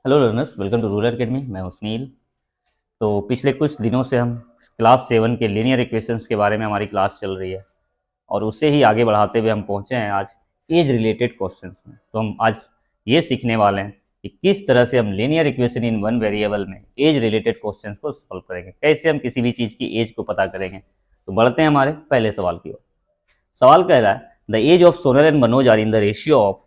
Hello learners, welcome to rural academy. मैं हूं सुनील। तो पिछले कुछ दिनों से हम क्लास 7 के लीनियर इक्वेशंस के बारे में हमारी क्लास चल रही है और उससे ही आगे बढ़ाते हुए हम पहुंचे हैं आज एज रिलेटेड क्वेश्चंस में। तो हम आज ये सीखने वाले हैं कि किस तरह से हम linear equation in one variable में एज रिलेटेड क्वेश्चंस को सॉल्व करेंगे, कैसे हम किसी भी चीज़ की एज को पता करेंगे। तो बढ़ते हैं हमारे पहले सवाल की ओर। सवाल कह रहा है the age of Sonal and Manoj are in the ratio of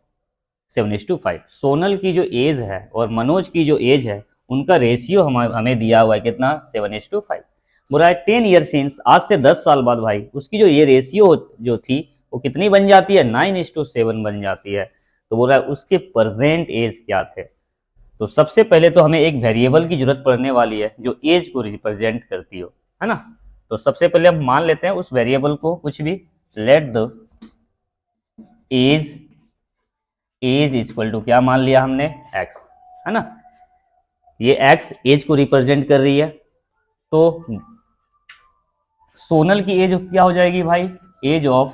7:5। Sonal की जो एज है और मनोज की जो एज है उनका रेशियो हमें दिया हुआ है कितना, 7:5। बुरा है 10 ईयर सिंस, आज से 10 साल बाद भाई उसकी जो ये रेशियो जो थी वो कितनी बन जाती है, 9:7 बन जाती है। तो बोल रहा है उसके प्रेजेंट एज क्या थे। तो सबसे पहले तो हमें एक वेरिएबल की जरूरत पड़ने वाली है जो एज को रिप्रेजेंट करती हो, है ना। तो सबसे पहले हम मान लेते हैं उस वेरिएबल को कुछ भी, let the age equal to क्या मान लिया हमने, एक्स, है ना। ये एक्स एज को रिप्रेजेंट कर रही है। तो सोनल की एज क्या हो जाएगी भाई, एज ऑफ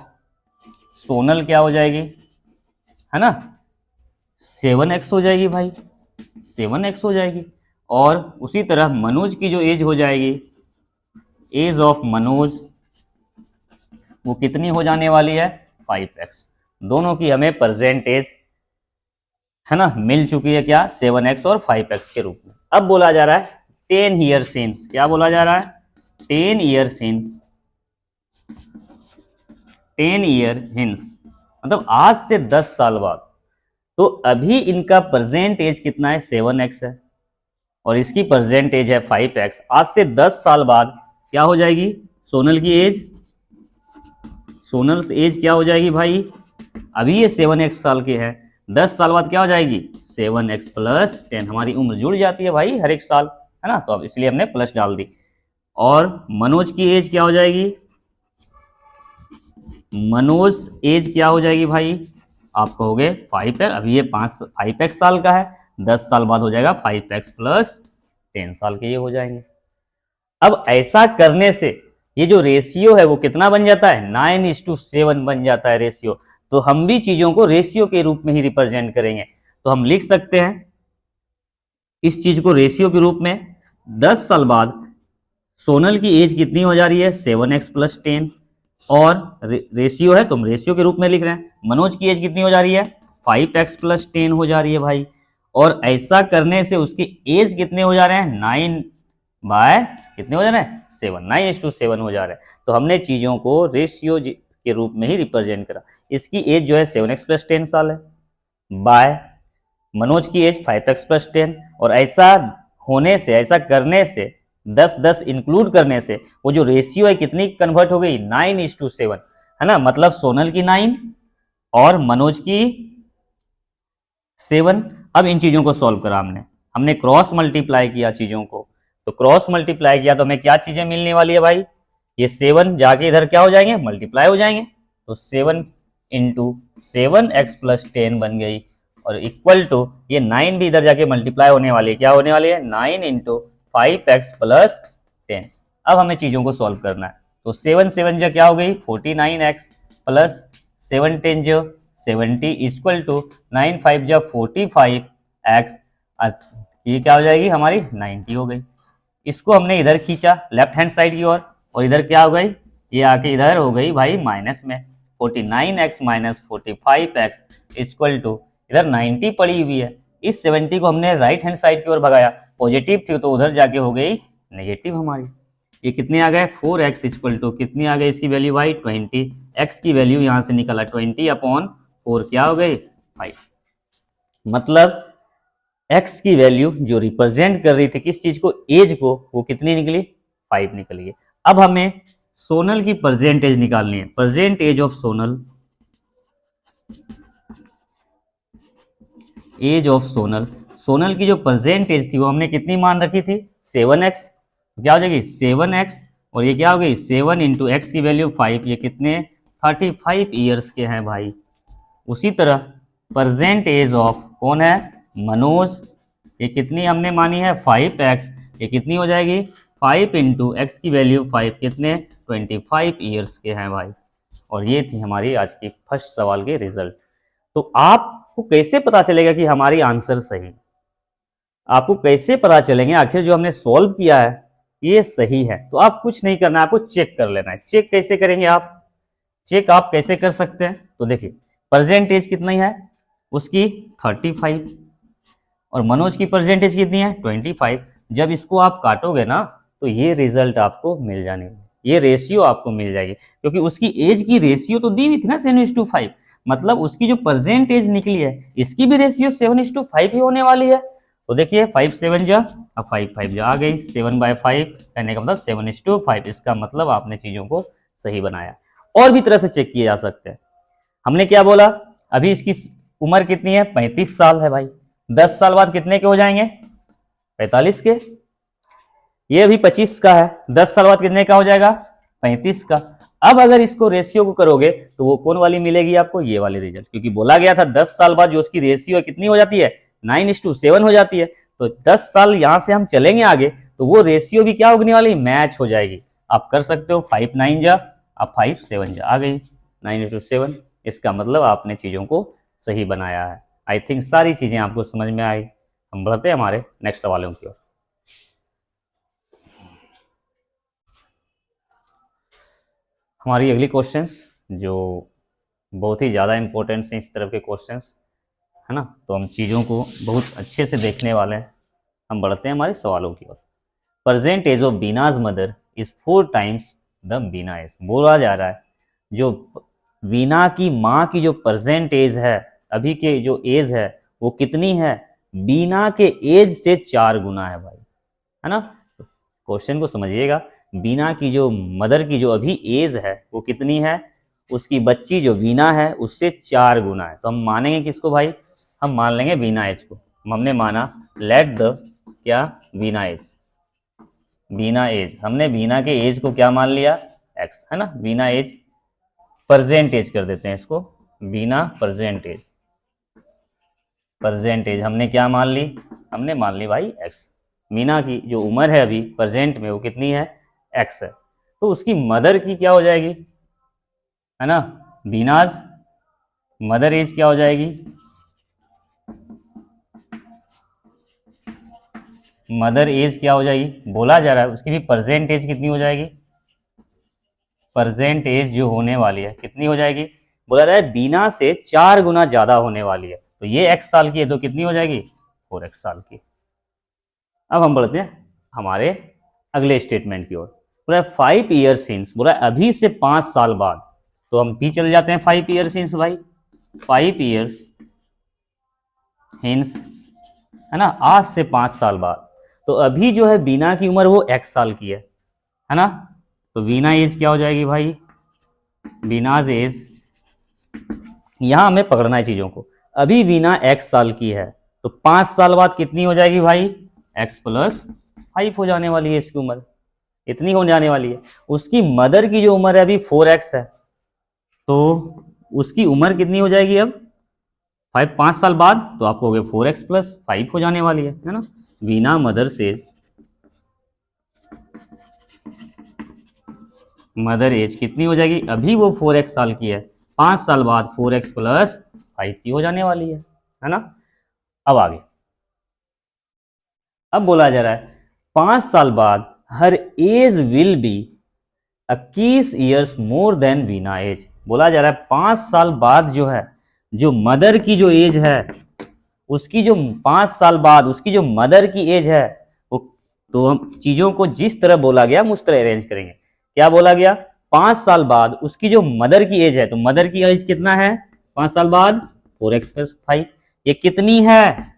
सोनल क्या हो जाएगी, है ना, 7x हो जाएगी भाई, 7x हो जाएगी। और उसी तरह मनोज की जो एज हो जाएगी, एज ऑफ मनोज वो कितनी हो जाने वाली है, 5x। दोनों की हमें प्रेजेंट एज, है ना, मिल चुकी है क्या, 7x और 5x के रूप में। अब बोला जा रहा है 10 ईयर सिंस, क्या बोला जा रहा है, 10 ईयर सिंस, 10 ईयर हिंस, मतलब आज से 10 साल बाद। तो अभी इनका प्रेजेंट एज कितना है, 7x है और इसकी प्रेजेंट एज है 5x। आज से 10 साल बाद क्या हो जाएगी सोनल की एज, सोनल एज क्या हो जाएगी भाई, अभी ये 7x साल के है, 10 साल बाद क्या हो जाएगी, 7x प्लस 10। हमारी उम्र जुड़ जाती है भाई हर एक साल, है ना, तो अब इसलिए हमने प्लस डाल दी। और मनोज की एज क्या हो जाएगी, मनोज एज क्या हो जाएगी भाई, आप कहोगे 5x, अभी ये 5x साल का है, 10 साल बाद हो जाएगा 5x प्लस 10 साल के ये हो जाएंगे। अब ऐसा करने से ये जो रेशियो है वो कितना बन जाता है, 9:7 बन जाता है रेशियो। तो हम भी चीजों को रेशियो के रूप में ही रिप्रेजेंट करेंगे। तो हम लिख सकते हैं इस चीज को रेशियो के रूप में। 10 साल बाद सोनल की एज कितनी हो जा रही है, 7x प्लस 10, और रेशियो है तो हम रेशियो के रूप में लिख रहे हैं। मनोज की एज कितनी हो जा रही है, 5x प्लस 10 हो जा रही है भाई। और ऐसा करने से उसकी एज कितने हो जा रहे हैं, 9 बाय कितने हो जा रहे हैं, 7, 9:7 हो जा रहे हैं। तो हमने चीजों को रेशियो के रूप में ही रिप्रेजेंट करा। इसकी एज जो है 7x प्लस 10 साल है, बाय मनोज की एज 5x प्लस 10। और ऐसा होने से, ऐसा करने से 10-10 इंक्लूड करने से वो जो रेशियो है कितनी कन्वर्ट हो गई, 9:7, है ना। मतलब सोनल की 9 और मनोज की 7। अब इन चीजों को सॉल्व करा हमने, हमने क्रॉस मल्टीप्लाई किया चीजों को। तो क्रॉस मल्टीप्लाई किया तो हमें क्या चीजें मिलने वाली है भाई, ये 7 जाके इधर क्या हो जाएंगे, मल्टीप्लाई हो जाएंगे। तो 7 इंटू 7x प्लस 10 बन गई, और इक्वल टू ये 9 भी इधर जाके मल्टीप्लाई होने वाली है, क्या होने वाली है, 9 इंटू 5x प्लस 10। अब हमें चीजों को सॉल्व करना है। तो 7 जो क्या हो गई, 49x प्लस 7 जो 70 इक्वल टू 9 5 जो 45x, ये क्या हो जाएगी हमारी 90 हो गई। इसको हमने इधर खींचा लेफ्ट हैंड साइड की ओर, और इधर क्या हो गई, ये आके इधर हो गई भाई माइनस में, 49x minus 45x equal to इधर 90 पड़ी हुई है। इस 70 को हमने राइट हैंड साइड की ओर भगाया, पॉजिटिव थी तो उधर जाके हो गई नेगेटिव हमारी। ये कितने आ गए, 4x इक्वल टू कितनी आ गई इसकी वैल्यू भाई 20। x की वैल्यू यहां से निकला 20/4, क्या हो गई 5। मतलब x की वैल्यू जो रिप्रेजेंट कर रही थी किस चीज को, एज को, वो कितनी निकली, 5 निकली है। अब हमें सोनल की प्रेजेंट एज निकालनी है। Present age of Sonal, age of Sonal, Sonal की जो प्रेजेंट एज थी वो हमने कितनी मान रखी थी, 7x। क्या हो जाएगी 7x, और ये क्या हो गई 7 इंटू एक्स की वैल्यू 5, ये कितने 35 ईयर्स के हैं भाई। उसी तरह प्रेजेंट एज ऑफ कौन है, मनोज, ये कितनी हमने मानी है 5x, ये कितनी हो जाएगी 5 इंटू एक्स की वैल्यू 5, कितने 25 ईयर्स के हैं भाई। और ये थी हमारी आज की फर्स्ट सवाल के रिजल्ट। तो आपको कैसे पता चलेगा कि हमारी आंसर सही, आपको कैसे पता चलेंगे आखिर जो हमने सॉल्व किया है ये सही है? तो आप कुछ नहीं करना है, आपको चेक कर लेना है। चेक कैसे करेंगे आप? चेक आप कैसे कर सकते हैं? तो देखिए परसेंटेज कितनी है उसकी 35 और मनोज की परसेंटेज कितनी है 25। जब इसको आप काटोगे ना तो ये रिजल्ट आपको मिल जाने, ये रेशियो आपको मिल जाएगी, क्योंकि उसकी एज की रेशियो तो दी हुई थी ना 7:5, मतलब उसकी जो परसेंटेज निकली है इसकी भी रेशियो 7:5 ही होने वाली है। तो देखिए 5 7 जा, अब 5 5 जा आ गई, 7/5 कहने का मतलब 7:5। इसका मतलब आपने चीजों को सही बनाया। और भी तरह से चेक किए जा सकते हैं। हमने क्या बोला, अभी इसकी उम्र कितनी है 35 साल है भाई, 10 साल बाद कितने के हो जाएंगे 45 के। ये अभी 25 का है, 10 साल बाद कितने का हो जाएगा 35 का। अब अगर इसको रेशियो को करोगे तो वो कौन वाली मिलेगी आपको, ये वाली रिजल्ट, क्योंकि बोला गया था 10 साल बाद जो उसकी रेशियो है कितनी हो जाती है 9:7 हो जाती है। तो 10 साल यहां से हम चलेंगे आगे तो वो रेशियो भी क्या होने वाली, मैच हो जाएगी। आप कर सकते हो 5 9 जा, अब 5 7 जा आ गई 9:7। इसका मतलब आपने चीजों को सही बनाया है। आई थिंक सारी चीजें आपको समझ में आई। हम बढ़ते हैं हमारे नेक्स्ट सवालों की ओर। हमारी अगली क्वेश्चंस जो बहुत ही ज़्यादा इंपॉर्टेंट हैं इस तरह के क्वेश्चंस, है ना, तो हम चीज़ों को बहुत अच्छे से देखने वाले हैं। हम बढ़ते हैं हमारे सवालों की ओर। Present age of Beena's mother is 4 times the Beena age. बोला जा रहा है जो बीना की माँ की जो प्रेजेंट एज है, अभी के जो एज है वो कितनी है, बीना के एज से 4 गुना है भाई, है ना। क्वेश्चन को समझिएगा, बीना की जो मदर की जो अभी एज है वो कितनी है, उसकी बच्ची जो बीना है उससे 4 गुना है। तो हम मानेंगे किसको भाई, हम मान लेंगे बीना एज को। हमने माना लेट द क्या बीना एज, बीना एज, हमने बीना के एज को क्या मान लिया एक्स, है ना। बीना एज प्रेजेंट एज कर देते हैं इसको, बीना प्रेजेंट एज, प्रेजेंट एज हमने क्या मान ली, हमने मान ली भाई एक्स। मीना की जो उम्र है अभी प्रेजेंट में वो कितनी है एक्स है, तो उसकी मदर की क्या हो जाएगी, है ना, बीनाज मदर एज क्या हो जाएगी, मदर एज क्या हो जाएगी, बोला जा रहा है उसकी भी प्रेजेंट एज कितनी हो जाएगी, प्रेजेंट एज जो होने वाली है कितनी हो जाएगी, बोला रहा है बीना से 4 गुना ज्यादा होने वाली है। तो ये एक्स साल की है तो कितनी हो जाएगी 4x साल की। अब हम बढ़ते हैं हमारे अगले स्टेटमेंट की ओर। बोला 5 ईयर सिंस, बोला अभी से 5 साल बाद, तो हम भी चले जाते हैं 5 ईयर सिंस भाई, 5 ईयर्स हिंस, है ना, आज से 5 साल बाद। तो अभी जो है बीना की उम्र वो x साल की है ना। तो बीना एज क्या हो जाएगी भाई, बीनाज एज, यहां हमें पकड़ना है चीजों को। अभी बीना x साल की है तो 5 साल बाद कितनी हो जाएगी भाई x+5 हो जाने वाली है इसकी उम्र, इतनी हो जाने वाली है। उसकी मदर की जो उम्र है अभी 4x है, तो उसकी उम्र कितनी हो जाएगी अब 5 साल बाद, तो आपको हो गया 4x+5 हो जाने वाली है ना। Veena mother says, mother age कितनी हो जाएगी, अभी वो 4x साल की है, 5 साल बाद 4x+5 की हो जाने वाली है ना। अब आगे, अब बोला जा रहा है 5 साल बाद her age will be 21 years more than Veena age. बोला जा रहा है 5 साल बाद जो है, जो मदर की जो एज है उसकी जो 5 साल बाद उसकी जो मदर की एज है वो, तो हम चीजों को जिस तरह बोला गया हम उस तरह अरेंज करेंगे। क्या बोला गया, 5 साल बाद उसकी जो मदर की एज है, तो मदर की एज कितना है 5 साल बाद 4x+5, ये कितनी है,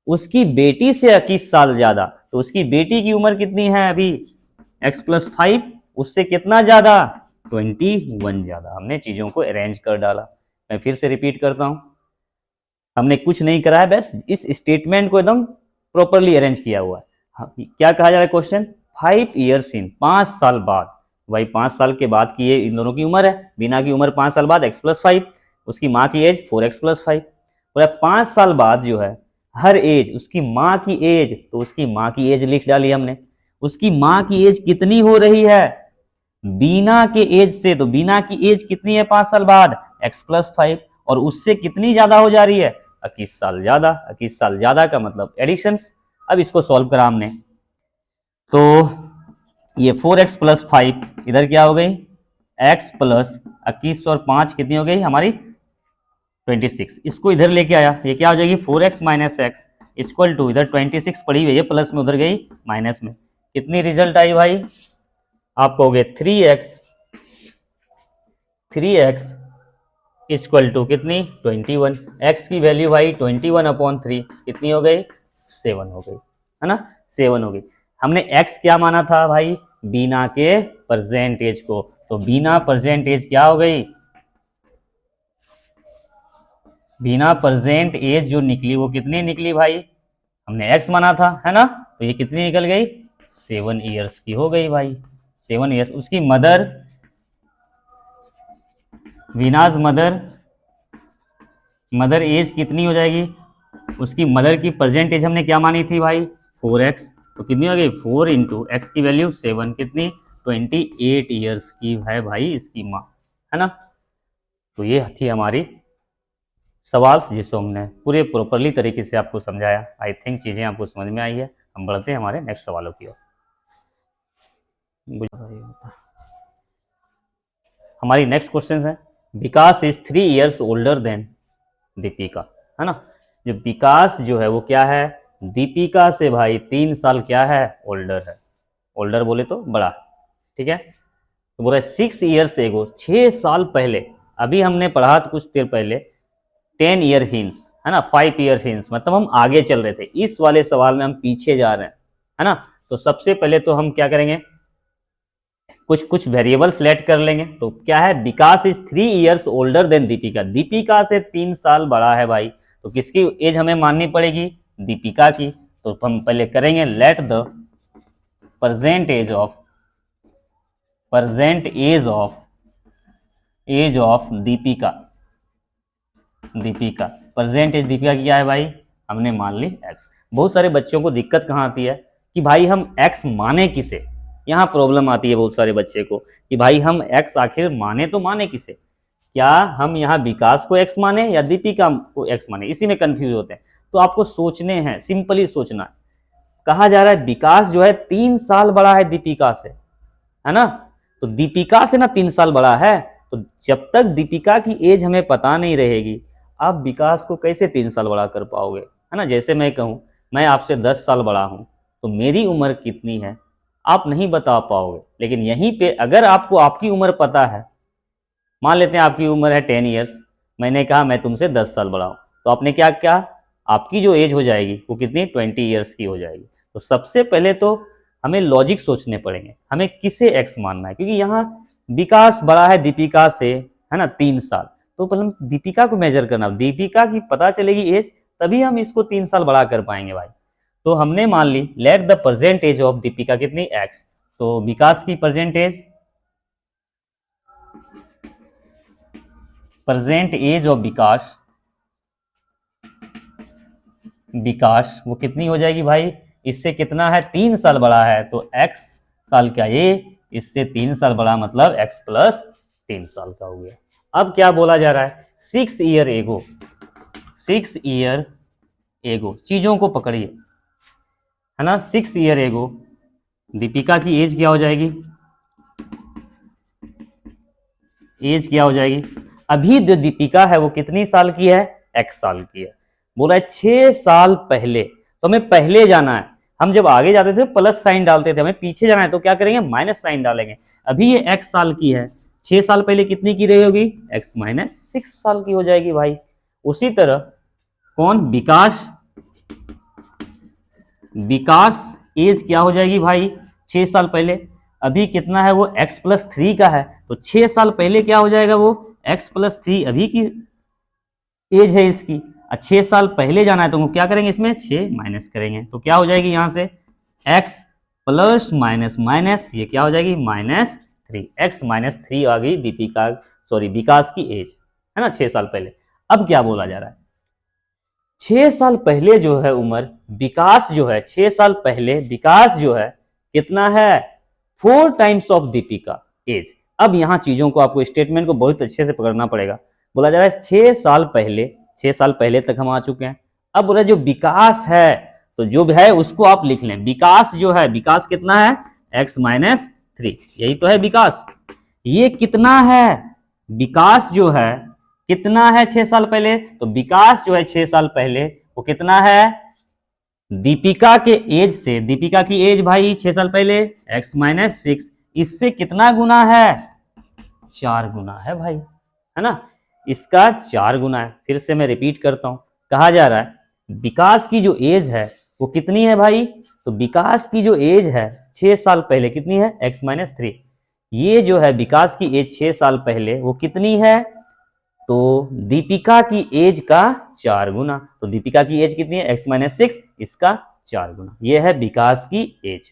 उसकी बेटी से 21 साल ज्यादा, तो उसकी बेटी की उम्र कितनी है अभी x+5, उससे कितना ज्यादा 21 ज्यादा। हमने चीजों को अरेंज कर डाला। मैं फिर से रिपीट करता हूं, हमने कुछ नहीं करा है, बस इस स्टेटमेंट को एकदम प्रॉपरली अरेंज किया हुआ है। क्या कहा जा रहा है क्वेश्चन, 5 ईयर्स इन, 5 साल बाद, भाई 5 साल के बाद की ये इन दोनों की उम्र है, बीना की उम्र 5 साल बाद x+5, उसकी माँ की एज 4x+5, पूरा 5 साल बाद जो है हर एज, उसकी माँ की एज, तो उसकी माँ की एज लिख डाली हमने। उसकी माँ की एज कितनी हो रही है बीना के एज से, तो बीना की एज कितनी है 5 साल बाद x+5, और उससे कितनी ज्यादा हो जा रही है 21 साल ज्यादा। 21 साल ज्यादा का मतलब एडिशंस, अब इसको सॉल्व करा हमने, तो ये 4x प्लस 5 इधर क्या हो गई, x प्लस 21 और 5 कितनी हो गई हमारी 26। इसको इधर लेके आया, ये क्या हो जाएगी 4x minus x equal to, इधर 26 पड़ी हुई है प्लस में, उधर गई माइनस में, कितनी रिजल्ट आई भाई, आप कहोगे 3x इक्वल टू कितनी 21, x की वैल्यू भाई 21/3 कितनी हो गई 7 हो गई, है ना 7 हो गई। हमने x क्या माना था भाई, बीना के परसेंटेज को, तो बीना परसेंटेज क्या हो गई, बीना परसेंट एज जो निकली वो कितनी निकली भाई, हमने x माना था, है ना, तो ये कितनी निकल गई 7 ईयर्स की हो गई भाई, 7 ईयर्स। उसकी मदर, वीनाज मदर एज कितनी हो जाएगी, उसकी मदर की परसेंट एज हमने क्या मानी थी भाई 4x, तो कितनी हो गई 4 इंटू एक्स की वैल्यू 7, कितनी 28 ईयर्स की है भाई इसकी माँ, है ना। तो ये थी हमारी सवाल जिसको हमने पूरे प्रॉपरली तरीके से आपको समझाया। आई थिंक चीज़ें आपको समझ में आई है। हम बढ़ते हैं हमारे नेक्स्ट सवालों की ओर। हमारी नेक्स्ट क्वेश्चन है, Vikas is 3 years older than Deepika, है ना। जो विकास जो है वो क्या है, दीपिका से भाई 3 साल क्या है ओल्डर है, ओल्डर बोले तो बड़ा, ठीक है। तो बोला 6 ईयर्स एगो, 6 साल पहले, अभी हमने पढ़ा था कुछ देर पहले 10 ईयर हिंस, है ना 5 ईयर हिंस, मतलब हम आगे चल रहे थे, इस वाले सवाल में हम पीछे जा रहे हैं, है ना। तो सबसे पहले तो हम क्या करेंगे, कुछ वेरिएबल सेलेक्ट कर लेंगे। तो क्या है, Vikas is 3 years older than Deepika, Deepika से 3 साल बड़ा है भाई, तो किसकी एज हमें माननी पड़ेगी, दीपिका की। तो हम पहले करेंगे let the present age of Deepika present age Deepika की क्या है भाई, हमने मान ली x। बहुत सारे बच्चों को दिक्कत कहाँ आती है कि भाई हम x माने किसे, यहाँ प्रॉब्लम आती है बहुत सारे बच्चे को कि भाई हम x आखिर माने तो माने किसे, क्या हम यहाँ विकास को x माने या दीपिका को x माने, इसी में कंफ्यूज होते हैं। तो आपको सोचने हैं, सिंपली सोचना है। कहा जा रहा है विकास जो है 3 साल बड़ा है दीपिका से, है ना, तो दीपिका से ना 3 साल बड़ा है, तो जब तक दीपिका की एज हमें पता नहीं रहेगी, आप विकास को कैसे 3 साल बड़ा कर पाओगे, है ना। जैसे मैं कहूँ मैं आपसे 10 साल बड़ा हूँ, तो मेरी उम्र कितनी है आप नहीं बता पाओगे। लेकिन यहीं पे अगर आपको आपकी उम्र पता है, मान लेते हैं आपकी उम्र है 10 ईयर्स, मैंने कहा मैं तुमसे 10 साल बड़ा हूँ, तो आपने क्या किया, आपकी जो एज हो जाएगी वो कितनी 20 ईयर्स की हो जाएगी। तो सबसे पहले तो हमें लॉजिक सोचने पड़ेंगे, हमें किसे एक्स मानना है, क्योंकि यहाँ विकास बड़ा है दीपिका से, है ना 3 साल, तो पहले हम दीपिका को मेजर करना, दीपिका की पता चलेगी एज, तभी हम इसको 3 साल बड़ा कर पाएंगे भाई। तो हमने मान ली let the present age of Deepika कितनी एक्स, तो विकास की प्रेजेंट एज ऑफ विकास वो कितनी हो जाएगी भाई, इससे कितना है 3 साल बड़ा है, तो x साल का ये, इससे 3 साल बड़ा मतलब x प्लस 3 साल का हो गया। अब क्या बोला जा रहा है, 6 ईयर एगो, चीजों को पकड़िए, है ना। 6 ईयर एगो दीपिका की एज क्या हो जाएगी, अभी जो दीपिका है वो कितनी साल की है, x साल की है। बोला है 6 साल पहले, तो हमें पहले जाना है। हम जब आगे जाते थे प्लस साइन डालते थे, हमें पीछे जाना है तो क्या करेंगे, माइनस साइन डालेंगे। अभी ये x साल की है, 6 साल पहले कितनी की रही होगी, x माइनस 6 साल की हो जाएगी भाई। उसी तरह कौन, विकास एज क्या हो जाएगी भाई, 6 साल पहले, अभी कितना है वो x प्लस 3 का है, तो 6 साल पहले क्या हो जाएगा वो x प्लस 3 अभी की एज है इसकी। 6 साल पहले जाना है तो क्या करेंगे, इसमें 6 माइनस करेंगे, तो क्या हो जाएगी यहाँ से x प्लस माइनस माइनस, ये क्या हो जाएगी -3, x -3 आ गई विकास की एज, है ना 6 साल पहले। अब क्या बोला जा रहा है, 6 साल पहले जो है उम्र, विकास जो है 6 साल पहले विकास जो है कितना है 4 टाइम्स ऑफ दीपिका एज। अब यहाँ चीजों को आपको स्टेटमेंट को बहुत अच्छे से पकड़ना पड़ेगा। बोला जा रहा है 6 साल पहले तक हम आ चुके हैं। अब बोला जो विकास है, तो जो भी है उसको आप लिख लें। विकास जो है, विकास कितना है, x-3, यही तो है विकास। ये कितना है, विकास जो है कितना है 6 साल पहले, तो विकास जो है 6 साल पहले वो कितना है, दीपिका के एज से, दीपिका की एज भाई 6 साल पहले x-6, इससे कितना गुना है, 4 गुना है भाई, है ना, इसका 4 गुना है। फिर से मैं रिपीट करता हूं, कहा जा रहा है विकास की जो एज है वो कितनी है भाई, तो विकास की जो एज है 6 साल पहले कितनी है, x-3। ये जो है विकास की एज 6 साल पहले वो कितनी है, तो दीपिका की एज का 4 गुना। तो दीपिका की एज कितनी है, x-6, इसका 4 गुना। ये है विकास की एज।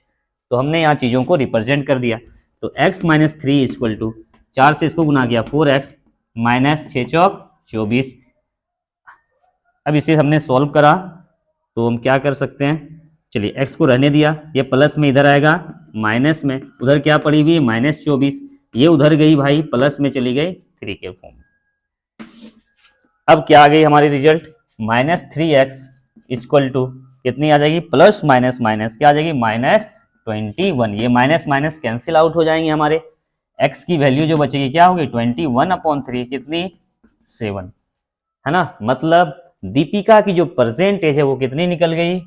तो हमने यहाँ चीजों को रिप्रेजेंट कर दिया। तो x-3 इक्वल टू 4 से इसको गुना किया 4x माइनस 6 चौक 24। अब इसे हमने सॉल्व करा तो हम क्या कर सकते हैं, चलिए x को रहने दिया, ये प्लस में इधर आएगा, माइनस में उधर क्या पड़ी हुई -24, ये उधर गई भाई प्लस में चली गई 3 के फॉर्म में। अब क्या आ गई हमारी रिजल्ट, -3x इक्वल टू कितनी आ जाएगी, प्लस माइनस माइनस क्या आ जाएगी, -21। ये माइनस माइनस कैंसिल आउट हो जाएंगे, हमारे x की वैल्यू जो बचेगी क्या होगी, 21/3 कितनी, 7, है ना। मतलब दीपिका की जो परसेंटेज है वो कितनी निकल गई,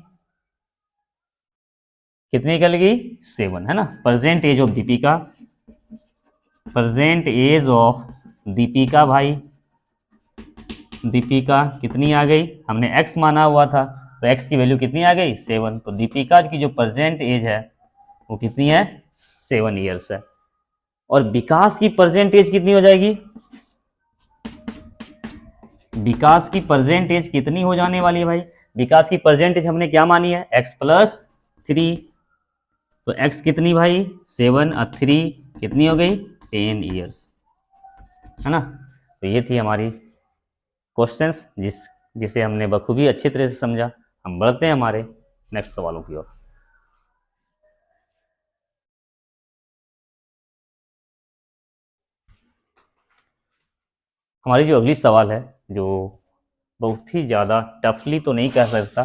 कितनी निकल गई, 7, है ना। Present age of Deepika, present age of Deepika भाई, दीपिका कितनी आ गई, हमने x माना हुआ था तो x की वैल्यू कितनी आ गई, 7। तो दीपिका की जो प्रेजेंट एज है वो कितनी है, 7 ईयर्स है। और विकास की प्रेजेंट एज कितनी हो जाएगी, विकास की प्रेजेंट एज कितनी हो जाने वाली है भाई, विकास की प्रेजेंट एज हमने क्या मानी है, x+3। तो x कितनी भाई, 7 और 3 कितनी हो गई, 10 ईयर्स, है ना। तो ये थी हमारी क्वेश्चंस जिसे हमने बखूबी अच्छी तरह से समझा। हम बढ़ते हैं हमारे नेक्स्ट सवालों की ओर। हमारी जो अगली सवाल है, जो बहुत ही ज़्यादा टफली तो नहीं कह सकता,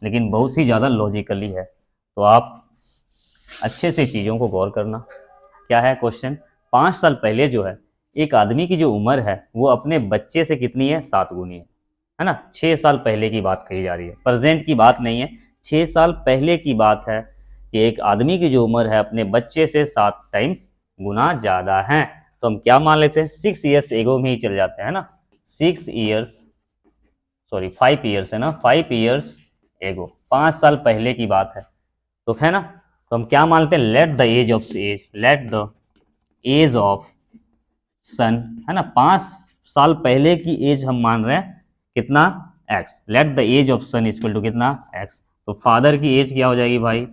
लेकिन बहुत ही ज़्यादा लॉजिकली है, तो आप अच्छे से चीज़ों को गौर करना। क्या है क्वेश्चन, 5 साल पहले जो है एक आदमी की जो उम्र है वो अपने बच्चे से कितनी है, 7 गुनी है ना। 6 साल पहले की बात कही जा रही है, प्रेजेंट की बात नहीं है, 6 साल पहले की बात है कि एक आदमी की जो उम्र है अपने बच्चे से 7 टाइम्स गुना ज़्यादा है। तो हम क्या मान लेते हैं, 6 ईयर्स एगो में ही चल जाते हैं ना, 5 ईयर्स है ना, 5 ईयर्स एगो, 5 साल पहले की बात है, तो है ना। तो हम क्या मानते हैं, लेट द एज ऑफ सन, है ना, 5 साल पहले की एज हम मान रहे हैं कितना, x। Let the age of son equal to कितना, x। तो फादर की एज क्या हो जाएगी भाई,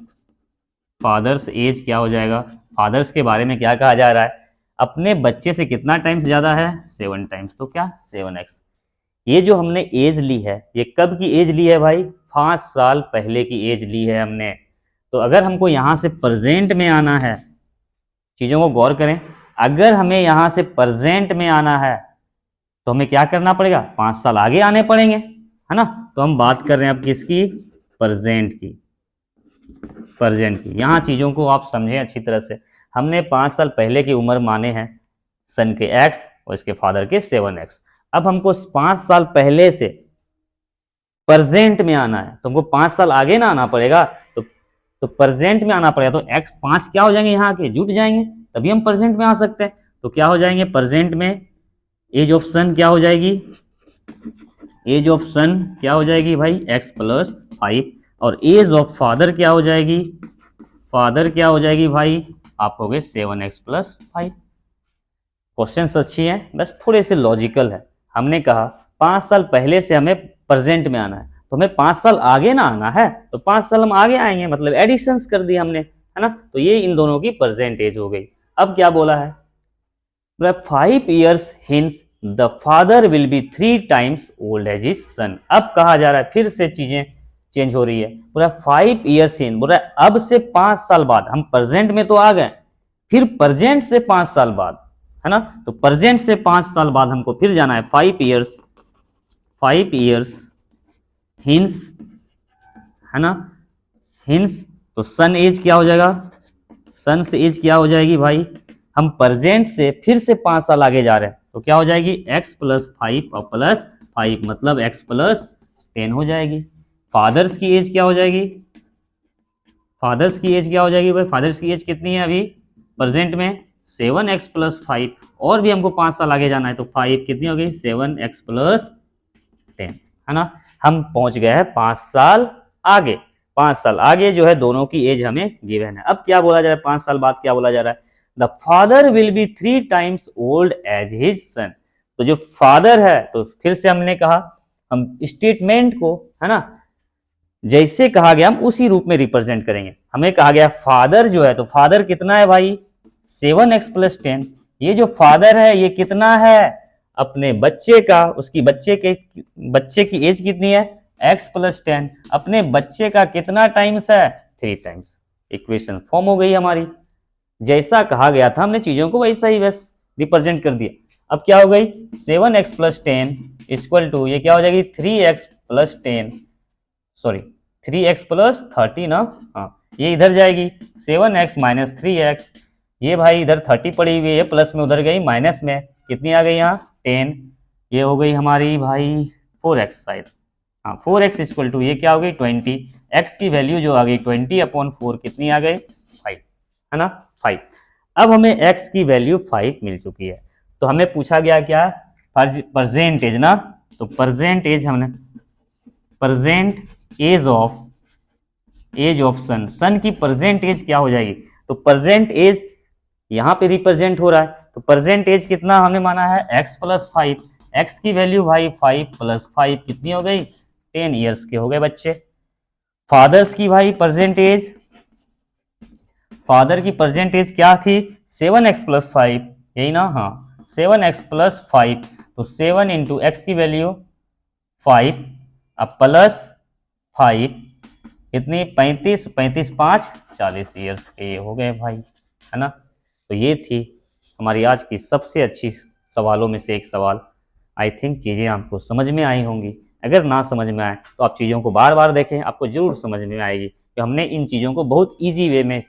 फादर्स एज क्या हो जाएगा, फादर्स के बारे में क्या कहा जा रहा है, अपने बच्चे से कितना टाइम्स ज्यादा है, 7 टाइम्स, तो क्या 7x। ये जो हमने एज ली है ये कब की एज ली है भाई, 5 साल पहले की एज ली है हमने। तो अगर हमको यहाँ से प्रेजेंट में आना है, चीज़ों को गौर करें, अगर हमें यहाँ से प्रेजेंट में आना है तो हमें क्या करना पड़ेगा, 5 साल आगे आने पड़ेंगे, है ना। तो हम बात कर रहे हैं अब किसकी, प्रेजेंट की, यहाँ चीज़ों को आप समझें अच्छी तरह से। हमने 5 साल पहले की उम्र माने हैं सन के x और इसके फादर के 7x। अब हमको 5 साल पहले से प्रेजेंट में आना है तो हमको 5 साल आगे ना आना पड़ेगा, तो प्रेजेंट में आना पड़ेगा। तो x 5 क्या हो जाएंगे, यहाँ के जुट जाएंगे, तभी हम प्रेजेंट में आ सकते हैं। तो क्या हो जाएंगे प्रेजेंट में, एज ऑफ सन क्या हो जाएगी, एज ऑफ सन क्या हो जाएगी भाई, x+5, और एज ऑफ फादर क्या हो जाएगी, फादर क्या हो जाएगी भाई, आप हो गए 7x+5। क्वेश्चन अच्छी है, बस थोड़े से लॉजिकल है। हमने कहा 5 साल पहले से हमें प्रेजेंट में आना है, तो हमें 5 साल आगे ना आना है, तो 5 साल हम आगे आएंगे, मतलब एडिशंस कर दी हमने, है ना। तो ये इन दोनों की प्रेजेंट एज हो गई। अब क्या बोला है, 5 years hence the father will be 3 times old as his son। अब कहा जा रहा है, फिर से चीजें चेंज हो रही है, बोला 5 years in, बोला अब से 5 साल बाद, हम प्रेजेंट में तो आ गए, फिर प्रेजेंट से 5 साल बाद, है ना। तो प्रेजेंट से 5 साल बाद हमको फिर जाना है, 5 years hence, है ना, हिंस तो सन एज क्या हो जाएगा, सन से एज क्या हो जाएगी भाई, हम प्रेजेंट से फिर से 5 साल आगे जा रहे हैं तो क्या हो जाएगी x प्लस 5 और प्लस 5 मतलब x प्लस 10 हो जाएगी। फादर्स की एज क्या हो जाएगी, फादर्स की एज क्या हो जाएगी भाई, फादर्स की एज कितनी है अभी प्रेजेंट में 7x प्लस 5 और भी हमको 5 साल आगे जाना है तो 5 कितनी हो गई 7x प्लस 10 है ना। हम पहुंच गए हैं 5 साल आगे, 5 साल आगे जो है दोनों की एज हमें गिवन है। अब क्या बोला जा रहा है 5 साल बाद क्या बोला जा रहा है, the father will be 3 times old age his son. तो जो फादर है तो फिर से हमने कहा हम स्टेटमेंट को है ना जैसे कहा गया हम उसी रूप में रिप्रेजेंट करेंगे। हमें कहा गया फादर जो है तो फादर कितना है भाई 7x प्लस 10, ये जो फादर है ये कितना है अपने बच्चे का, उसकी बच्चे की एज कितनी है x प्लस 10, अपने बच्चे का कितना टाइम्स है 3 टाइम्स। इक्वेशन फॉर्म हो गई हमारी, जैसा कहा गया था हमने चीजों को वैसा ही बस रिप्रेजेंट कर दिया। अब क्या हो गई 7x प्लस 10 इक्वल टू ये क्या हो जाएगी 3x plus 10 sorry 3x plus 30 ना, हाँ ये इधर जाएगी 7x माइनस 3x, ये भाई इधर 30 पड़ी हुई है प्लस में उधर गई माइनस में कितनी आ गई यहाँ 10, ये हो गई हमारी भाई 4x शायद, हाँ 4x इक्वल टू ये क्या हो गई 20, x की वैल्यू जो आ गई 20/4 कितनी आ गई 5 है ना 5। अब हमें x की वैल्यू 5 मिल चुकी है तो हमें पूछा गया क्या परसेंटेज ना, तो परसेंटेज हमने प्रेजेंट एज ऑफ सन, सन की प्रेजेंट एज क्या हो जाएगी, तो प्रेजेंट एज यहां पे रिप्रेजेंट हो रहा है तो प्रेजेंट एज कितना हमने माना है x प्लस 5, x की वैल्यू भाई 5 प्लस 5 कितनी हो गई 10 ईयर्स के हो गए बच्चे। फादर्स की भाई प्रेजेंट एज, फादर की प्रेजेंट एज क्या थी 7x प्लस 5 यही ना, हाँ 7x प्लस 5 तो 7 इंटू एक्स की वैल्यू 5 अब प्लस 5 कितनी 35, 35 5 40 ईयर्स के ये हो गए भाई है ना। तो ये थी हमारी आज की सबसे अच्छी सवालों में से एक सवाल। आई थिंक चीज़ें आपको समझ में आई होंगी, अगर ना समझ में आए तो आप चीज़ों को बार बार देखें, आपको जरूर समझ में आएगी कि हमने इन चीज़ों को बहुत ईजी वे में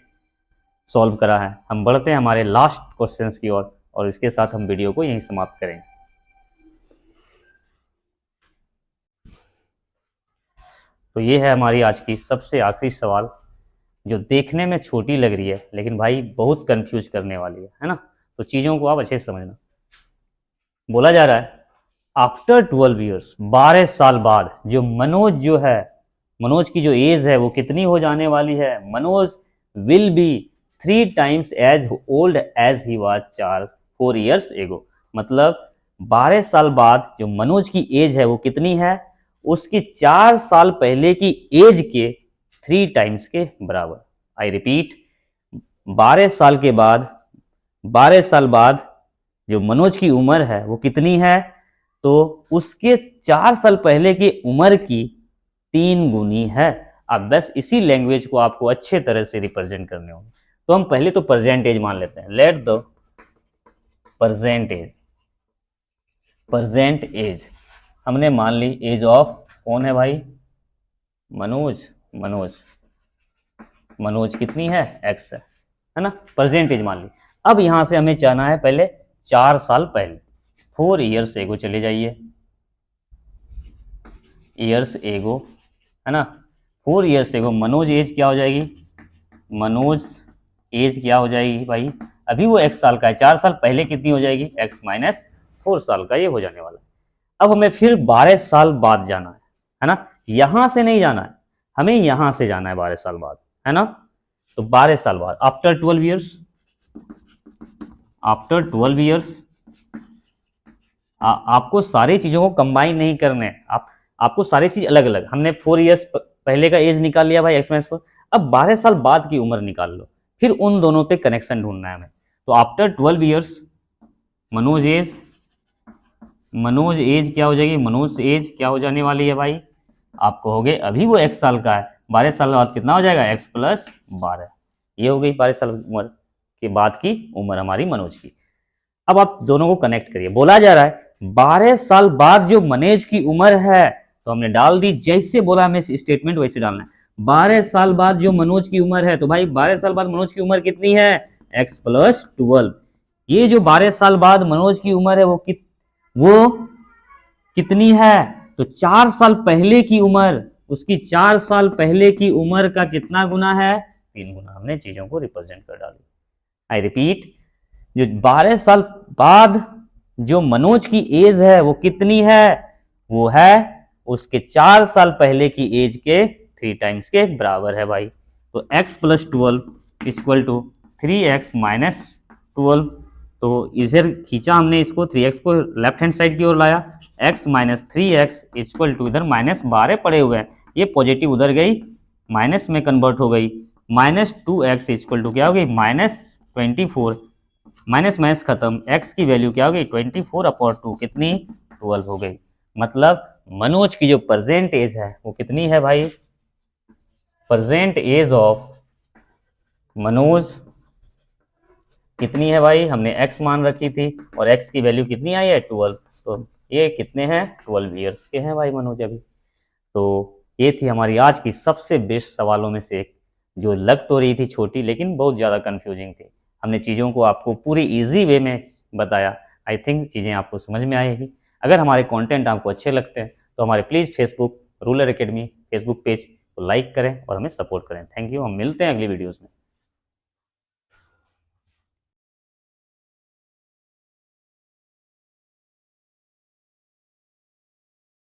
सॉल्व करा है। हम बढ़ते हैं हमारे लास्ट क्वेश्चंस की ओर और इसके साथ हम वीडियो को यहीं समाप्त करेंगे। तो ये है हमारी आज की सबसे आखिरी सवाल जो देखने में छोटी लग रही है लेकिन भाई बहुत कंफ्यूज करने वाली है ना, तो चीज़ों को आप अच्छे से समझना। बोला जा रहा है आफ्टर 12 ईयर्स 12 साल बाद जो मनोज जो है, मनोज की जो एज है वो कितनी हो जाने वाली है, Manoj will be 3 times as old as he was 4 years ago. मतलब 12 साल बाद जो मनोज की एज है वो कितनी है, उसकी 4 साल पहले की एज के 3 टाइम्स के बराबर। आई रिपीट 12 साल के बाद, 12 साल बाद जो मनोज की उम्र है वो कितनी है, तो उसके 4 साल पहले की उम्र की 3 गुनी है। अब बस इसी लैंग्वेज को आपको अच्छे तरह से रिप्रेजेंट करने होंगे। तो हम पहले तो परसेंटेज मान लेते हैं, let the percentage, present age हमने मान ली एज ऑफ कौन है भाई मनोज, मनोज कितनी है x है ना, परसेंटेज मान ली। अब यहां से हमें जाना है पहले 4 साल पहले 4 ईयर्स एगो चले जाइए, ईयर्स एगो है ना 4 ईयर्स एगो मनोज एज क्या हो जाएगी, मनोज एज क्या हो जाएगी भाई, अभी वो x साल का है, 4 साल पहले कितनी हो जाएगी x माइनस 4 साल का ये हो जाने वाला है। अब हमें फिर 12 साल बाद जाना है ना, यहां से नहीं जाना है, हमें यहां से जाना है 12 साल बाद है ना। तो 12 साल बाद आफ्टर 12 ईयर्स, आफ्टर 12 ईयर्स आपको सारी चीजों को कंबाइन नहीं करने, आपको सारी चीज अलग अलग, हमने 4 ईयर्स पहले का एज निकाल लिया भाई x माइनस 4, अब 12 साल बाद की उम्र निकाल लो, फिर उन दोनों पे कनेक्शन ढूंढना है हमें। तो आफ्टर 12 ईयर्स मनोज एज क्या हो जाएगी, मनोज एज क्या हो जाने वाली है भाई, आप कहोगे अभी वो x साल का है, 12 साल बाद कितना हो जाएगा x प्लस 12, ये हो गई 12 साल उम्र के बाद की उम्र हमारी मनोज की। अब आप दोनों को कनेक्ट करिए, बोला जा रहा है 12 साल बाद जो मनोज की उम्र है तो हमने डाल दी, जैसे बोला हमें स्टेटमेंट वैसे डालना है। 12 साल बाद जो मनोज की उम्र है, तो भाई 12 साल बाद मनोज की उम्र कितनी है, x प्लस 12। ये जो 12 साल बाद मनोज की उम्र है वो कितनी है, तो 4 साल पहले की उम्र, उसकी 4 साल पहले की उम्र का कितना गुना है, 3 गुना। हमने चीजों को रिप्रेजेंट कर डाली। आई रिपीट, जो 12 साल बाद जो मनोज की एज है वो कितनी है, वो है उसके 4 साल पहले की एज के 3 टाइम्स के बराबर है भाई। तो x plus 12 equal to 3x minus 12। तो इधर खींचा हमने इसको, 3x को लेफ्ट हैंड साइड की ओर लाया, x minus 3x equal to, इधर माइनस 12 पड़े हुए हैं, ये पॉजिटिव उधर गई माइनस में कन्वर्ट हो गई, माइनस 2x इक्वल टू क्या हो गई, माइनस 24। माइनस माइनस खत्म, x की वैल्यू क्या हो गई, 24/2 कितनी, 12 हो गई। मतलब मनोज की जो प्रेजेंट एज है वो कितनी है भाई, प्रेजेंट एज ऑफ मनोज कितनी है भाई, हमने x मान रखी थी और x की वैल्यू कितनी आई है, 12। तो ये कितने हैं, 12 ईयर्स के हैं भाई मनोज अभी। तो ये थी हमारी आज की सबसे बेस्ट सवालों में से एक, जो लग तो रही थी छोटी लेकिन बहुत ज़्यादा कंफ्यूजिंग थी। हमने चीज़ों को आपको पूरी इजी वे में बताया। आई थिंक चीज़ें आपको समझ में आएगी। अगर हमारे कंटेंट आपको अच्छे लगते हैं तो हमारे please Facebook rural academy Facebook page को लाइक करें और हमें सपोर्ट करें। थैंक यू, हम मिलते हैं अगली वीडियोज़ में।